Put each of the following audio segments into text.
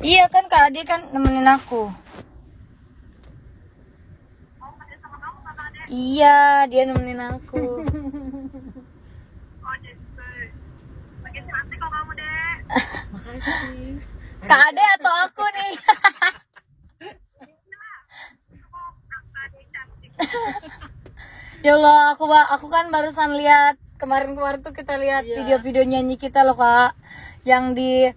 Iya kan Kak Ade kan nemenin aku. Oh, ada sama kamu Kakak Ade? Iya, dia nemenin aku. Oh, gitu. Makin cantik kok kamu, Dek. Makasih. Kak Ade atau aku nih? Kakak Ade cantik. Ya Allah, aku kan barusan lihat kemarin tuh kita lihat Iya. video-video nyanyi kita loh Kak, yang di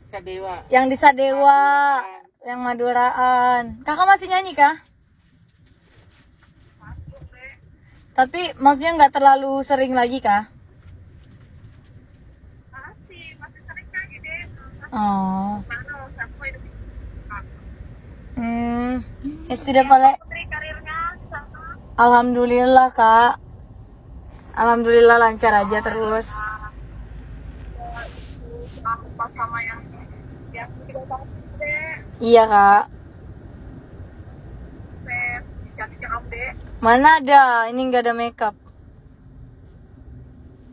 Sadewa. Sadewa, yang Maduraan. Kakak masih nyanyi kah? Masuk, Dek. Tapi maksudnya nggak terlalu sering lagi kah? Masih sering nyanyi, Dek. Oh, Mana aku hidup ya sudah paling. Putri karirnya sama Alhamdulillah Kak, alhamdulillah lancar aja terus. pas sama yang ya kita banget, Dek. Iya Kak. Tes cantiknya kamu, Dek. Mana ada, ini nggak ada makeup.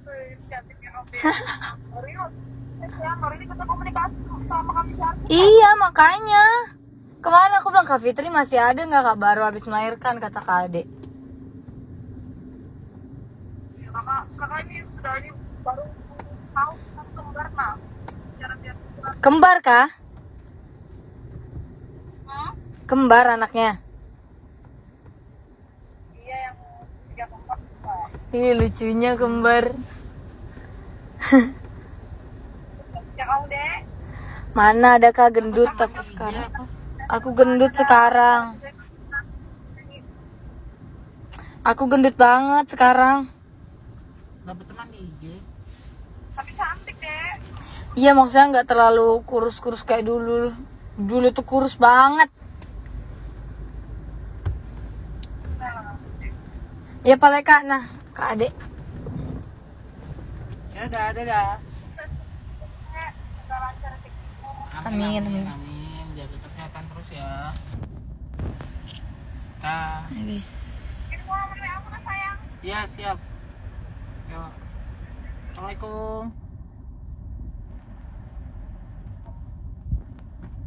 Tes cantiknya kamu, Dek. Baru ini kita komunikasi sama kami cantik. Iya makanya. Kemarin aku bilang Kak Fitri masih ada nggak Kak, baru habis melahirkan kata Kak Ade. Ya, kakak ini baru tahu kan kembar nah. Cara-cara Kembar kah? Kembar anaknya. iya yang 3 kembar. Ih lucunya kembar. Ya kamu, Dek. Mana ada Kak gendut aku sekarang. Aku gendut sekarang. Aku gendut banget sekarang. Dapat teman di IG. Tapi cantik, Dek. Iya maksudnya nggak terlalu kurus-kurus kayak dulu. Dulu tuh kurus banget. Nah, Ya paling Kak, nah Kak Ade. Ya udah. udah lancar rezeki. Amin. Amin. Jaga kesehatan terus ya. Dah. Habis. Ini mau nomor WA aku, sayang. Iya, siap. Yuk. Assalamualaikum.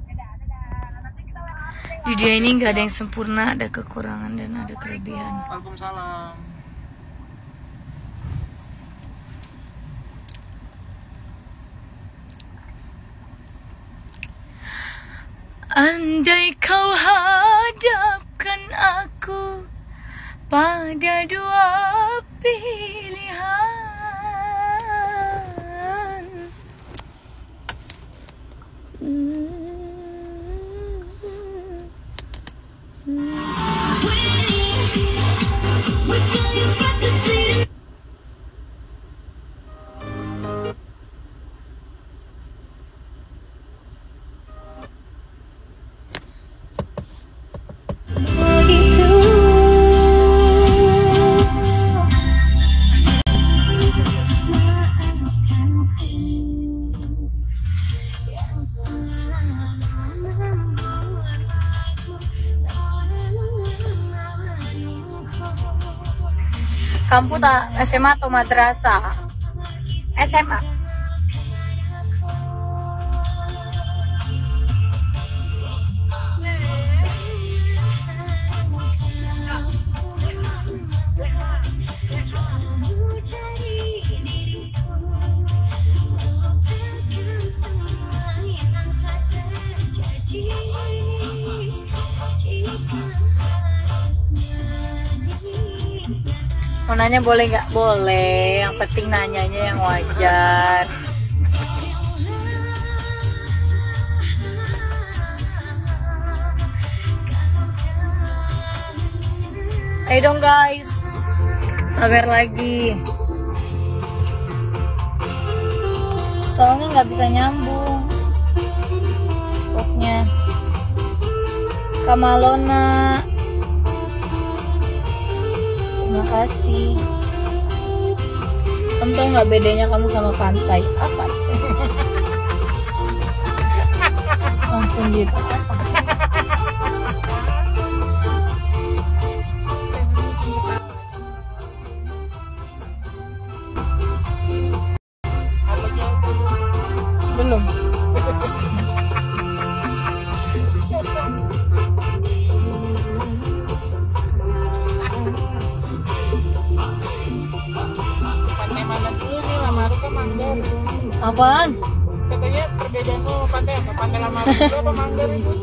Dadah. Nanti kita WA. Di dunia ini nggak ada yang sempurna, ada kekurangan dan ada kelebihan. Waalaikumsalam. Andai kau hadapkan aku pada dua pilihan. Kamu tak SMA atau madrasah? SMA. Mau nanya boleh nggak? Boleh, yang penting nanyanya yang wajar. Ayo dong guys, sabar lagi. Soalnya nggak bisa nyambung spoknya. Kamalona, terima kasih. Kamu tau nggak bedanya kamu sama pantai? Apa? Langsung gitu. Belum. Manggar. Apaan? Katanya perbedaan lo sama Pantai apa? Pantai Lama Lido apa Manggar itu?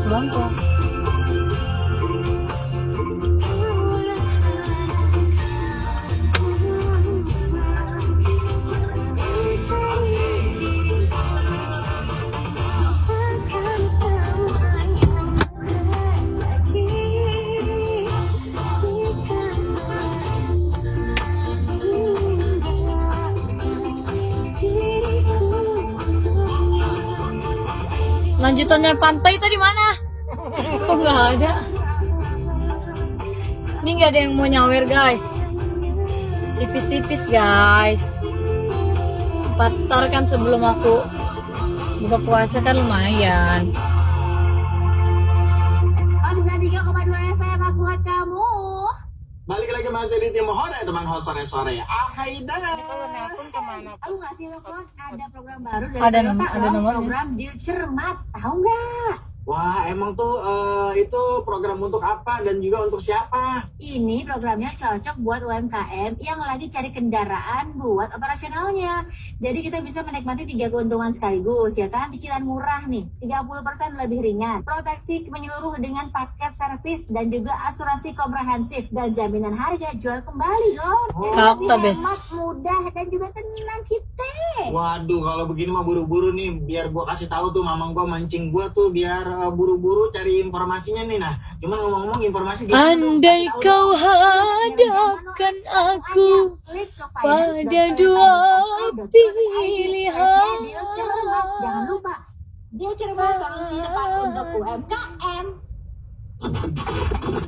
Semangka. Lanjutannya pantai tadi mana? Kok nggak ada? Ini nggak ada yang mau nyawer guys. Tipis-tipis guys. 4 star kan sebelum aku buka puasa kan lumayan. 93,2 FM aku buat kamu. Balik lagi masih di Tim Hore teman host sore-sore. Haida. Kalau nelpon kemana? Aku ngasih lo kok ada program baru dari Ada Toyota ada loh, nomornya. program Deal Cermat. Tahu nggak? Wah, emang tuh itu program untuk apa dan juga untuk siapa? Ini programnya cocok buat UMKM yang lagi cari kendaraan buat operasionalnya. Jadi kita bisa menikmati 3 keuntungan sekaligus, ya kan? Cicilan murah nih, 30% lebih ringan. Proteksi menyeluruh dengan paket servis dan juga asuransi komprehensif dan jaminan harga jual kembali, dong. Kakak bes. Hemat, mudah dan juga tenang kita. Waduh, kalau begini mah buru-buru nih, biar gua kasih tahu tuh mamang gua mancing gua tuh biar buru-buru cari informasinya nih. Nah, cuma ngomong-ngomong informasi gitu. Andai kau hadapkan aku pada dua pilihan. Jangan lupa, Deal Cermat solusi tepat untuk UMKM.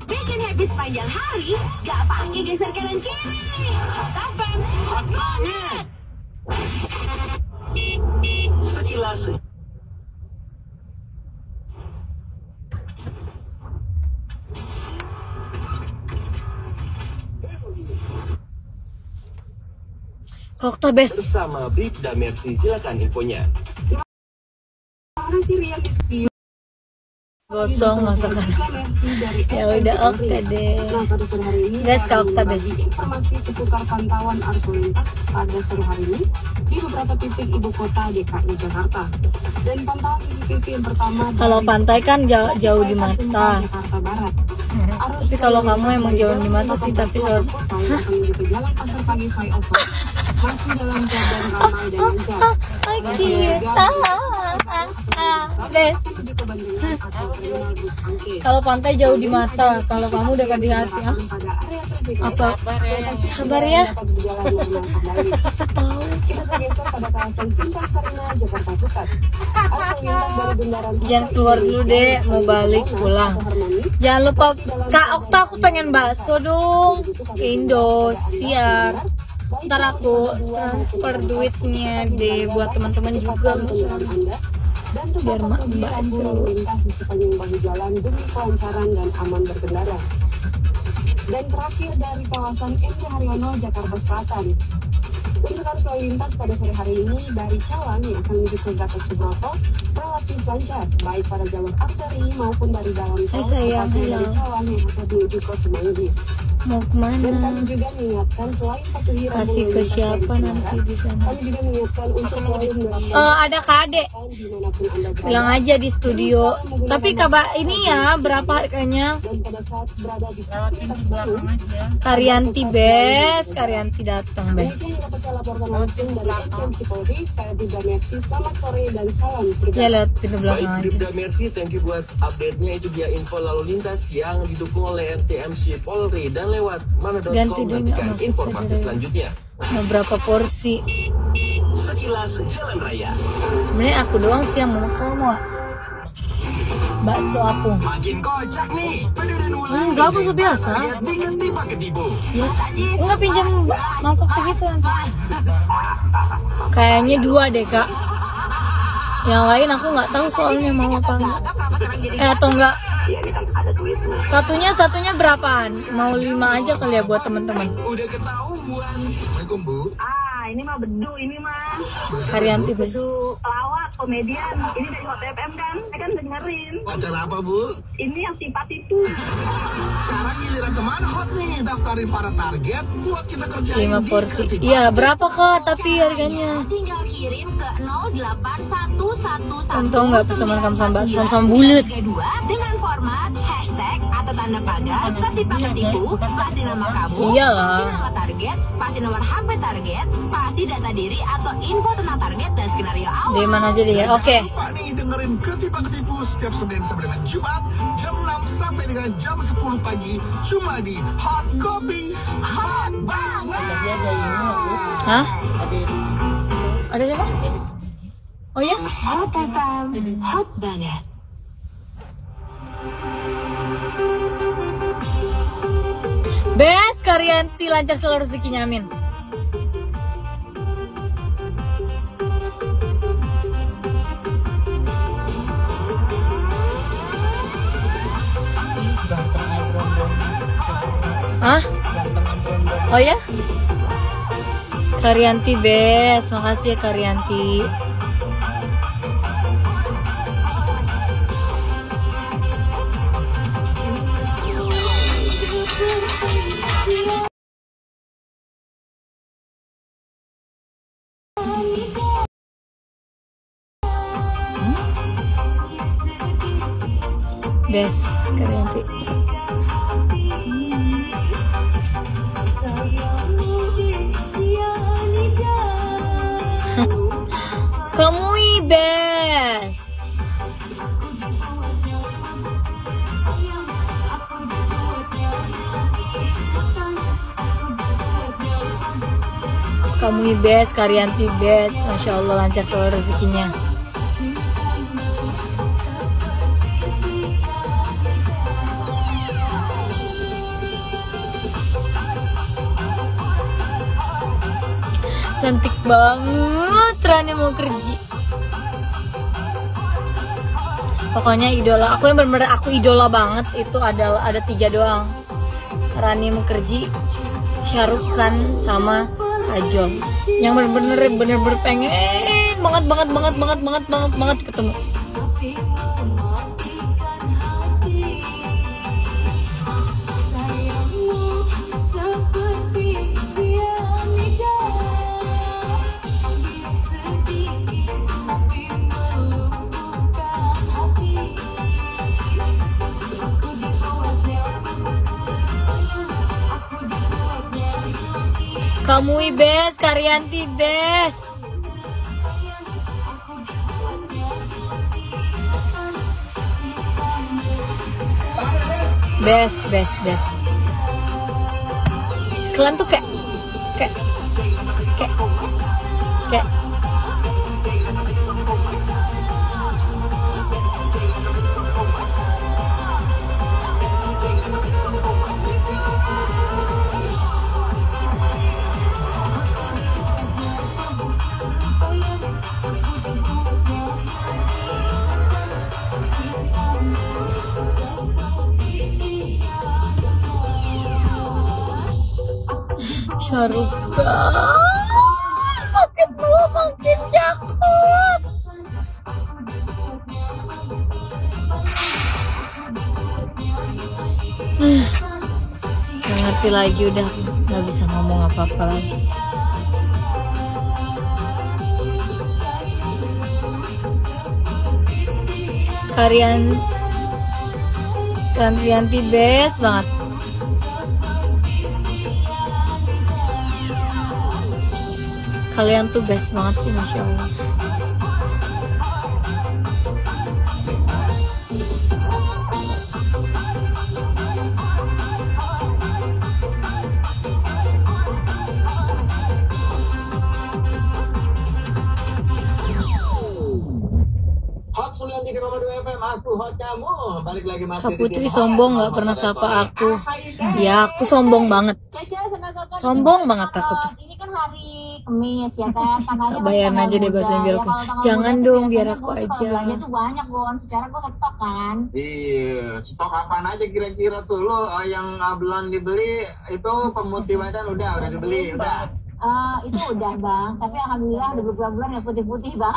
Bikin happy sepanjang hari, gak pakai geser kanan kiri. Tafen, hot banget. Sekilas Kokta bes. bersama Bribda Mercy, silakan infonya. Gosong masakan. Ya udah oke deh. Nah, pada sore hari ini Guys, kalau kita berbagi informasi seputar pantauan arus lalu lintas pada sore hari ini di beberapa titik ibu kota DKI Jakarta. Dan pantauan CCTV yang pertama Kalau pantai kan jauh di mata. Jakarta Barat. Tapi kalau kamu emang jauh di mata sih, tapi soal menuju ke Jalan Pasar Pagi Flyover masih dalam keadaan ramai dan lancar. bes. Menuju ke Bandengan atau terminal bus angke. Kalau pantai jauh di mata, kalau kamu dekat di hati ya. Pada area terdekat. Apa? Sabar ya. Dapat berjalan normal kembali. Tahu. Kita bergeser pada kawasan Simpang Sarina, Jakarta Pusat. Arus lalu lintas dari bundaran Jangan keluar dulu deh, mau balik pulang. Jangan lupa Kak Okta, aku pengen bakso dong. Ke Indosiar. Ntar aku transfer duitnya deh buat teman-teman juga. dan Biar tetap mak ujian bakso. lalu lintas di sepanjang bahu jalan demi kelancaran dan aman berkendara. Dan terakhir dari kawasan MC Haryono, Jakarta Selatan. Untuk arus lalu lintas pada sore hari ini dari Cawang yang akan menuju ke Gatot Subroto relatif lancar, baik pada jalur arteri maupun dari dalam tol, sayang, tepatnya dari Cawang yang akan menuju ke Semanggi. Mau Dan kemana? kami juga mengingatkan selain patuhi Kasih ke siapa nanti di sana? kami juga mengingatkan untuk selalu menerapkan Ada Kade. dimanapun Anda berada. Bilang aja di studio. Tapi kabar ini ya berapa harganya? Dan pada saat berada di Lewatin fasilitas di belakang baru, aja. Karyanti bes, Karyanti datang bes. demikian yang dapat saya laporkan langsung dari FMC Polri. Saya Bribda Mercy, selamat sore dan salam Ya pribadi. lihat pintu Baik, belakang aja. Bribda Mercy, thank you buat update-nya. Itu dia info lalu lintas yang didukung oleh NTMC Polri. Dan lewat mana.com Ganti deh, nggak nantikan masuk informasi tadi. selanjutnya. Mau berapa porsi? Sekilas Jalan Raya. Sebenarnya aku doang sih yang mau makan, mau bakso apung. Makin kocak nih. Peduran ulang. Enggak, bakso biasa. Tiba ketipu. Yes. Enggak pinjam mangkok begitu nanti. Kayaknya 2 deh kak. Yang lain aku nggak tahu soalnya mau apa enggak. Atau enggak. Satunya berapaan? Mau 5 aja kali ya buat teman-teman. Udah ketahuan. Assalamualaikum, Bu. Ini mah bedu, ini mah Karyanti bes. bedu pelawak, komedian. Ini dari Hot FM kan? Saya kan dengerin. Acara apa, Bu? Ini yang simpati itu. Sekarang giliran kemana Hot nih? Daftarin para target buat kita kerjain 5 di porsi. Ketipan. Iya, berapa kak? Tapi harganya. Tinggal kirim ke 08111. Tahu nggak persamaan kamu sama bulut? Dengan format hashtag atau tanda pagar ketipu spasi nama kamu, Iyalah. nama target, spasi nomor HP target, spasi data diri atau info tentang target dan skenario awal. Di mana aja deh ya? Oke. Lupa nih dengerin Ketipu setiap Senin sampai dengan Jumat jam 6 sampai dengan jam 10 pagi cuma di Hot Kopi. Hot banget. Hah? Ada siapa? Oh ya? Hot FM, hot banget. Bes, Karyanti lancar selalu rezekinya, amin. Hah? Oh ya? Karyanti bes, makasih ya Karyanti. Bes, Karyanti. Kamu bes. Kamu bes, Karyanti bes. Masya Allah lancar selalu rezekinya. Cantik banget, Rani mau kerja. Pokoknya idola aku yang benar-benar aku idola banget itu ada 3 doang. Rani Mukherjee, Shah Rukh Khan sama Kajol. Yang bener-bener pengen banget ketemu. Kamu bes, Karyanti bes. Bes. Kalian tuh kayak Caruka. Makin tua makin cakep. Gak ngerti lagi, udah gak bisa ngomong apa-apa lagi. Rianti best banget. Kalian tuh best banget sih, Masya Allah. Hot 93,2 FM, aku hot kamu. Balik lagi Mas. Kak Putri sombong nggak pernah sapa aku. Ya, aku sombong banget. Caca sama Gopar Sombong juga banget cakep. aku tuh. Ini kan hari Kamis ya kan. Tanggalnya Tak bayarin tanggal aja deh muda. bahasa biar Ya, aku. kalau tanggal Jangan muda tuh dong, biar biasanya aku gua suka aja. belanja tuh banyak Gon. Secara gue stok kan. Iya, stok apaan aja kira-kira tuh lo yang belum dibeli itu pemutih badan udah dibeli udah. Itu udah bang, tapi alhamdulillah udah berbulan-bulan ya putih-putih bang.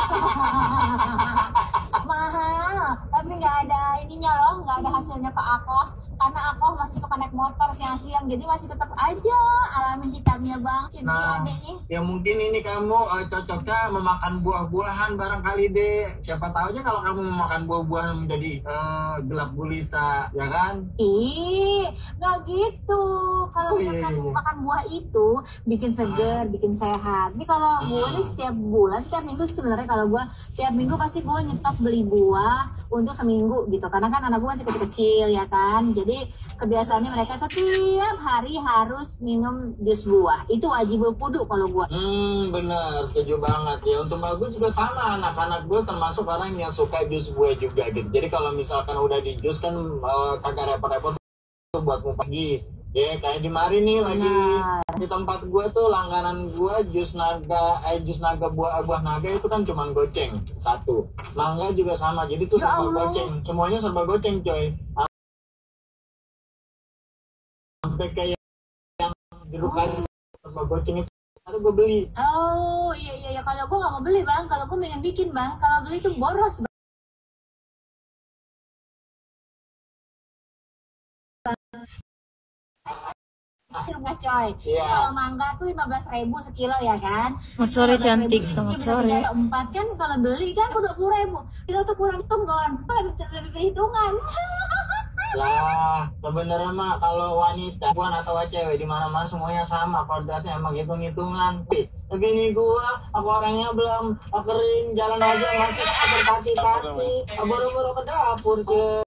Mahal, tapi nggak ada ininya loh, nggak ada hasilnya Pak Akoh. Karena Akoh masih suka naik motor siang-siang, jadi masih tetap aja alami hitamnya bang. Cinti Nah, adek nih. ya mungkin ini kamu cocoknya memakan buah-buahan barangkali deh. Siapa tahu aja kalau kamu memakan buah-buahan menjadi gelap gulita, ya kan? Ih, nggak gitu. Kalau Oh, iya, misalkan iya. makan buah itu bikin seger, bikin sehat. Ini kalau gue nih setiap bulan, setiap minggu sih sebenarnya kalau gue setiap minggu pasti gue nyetok beli buah untuk seminggu gitu. Karena kan anak gue masih kecil-kecil ya kan. Jadi kebiasaannya mereka setiap hari harus minum jus buah. Itu wajib berkudu kalau gue. Bener, setuju banget ya. Untuk bagus juga sama, anak-anak gue termasuk orang yang suka jus buah juga gitu. Jadi kalau misalkan udah di jus kan kagak repot-repot tuh buat mau pagi. Ya kayak di mari nih lagi di tempat gue tuh langganan gue jus naga buah naga itu kan cuman goceng satu. Mangga juga sama, jadi tuh Ya serba Allah. goceng. Semuanya serba goceng coy. Sampai kayak yang di depan serba goceng itu ada gue beli. Oh iya, kalau gue nggak mau beli bang, kalau gue pengen bikin bang, kalau beli itu boros bang. Enggak coy. Iya. Kalau mangga tuh 15.000 sekilo ya kan. Selamat sore 15.000 cantik, isi, selamat berarti sore. ada 4 kan, kalau beli kan 20.000. Itu tuh kurang hitung kawan. Lebih perhitungan. Lah, sebenarnya mah kalau wanita, bukan atau cewek di mana-mana semuanya sama. Kodratnya emang hitung-hitungan. Tapi ini aku orangnya belum kering, jalan aja masih seperti tati, buru-buru ke dapur ke.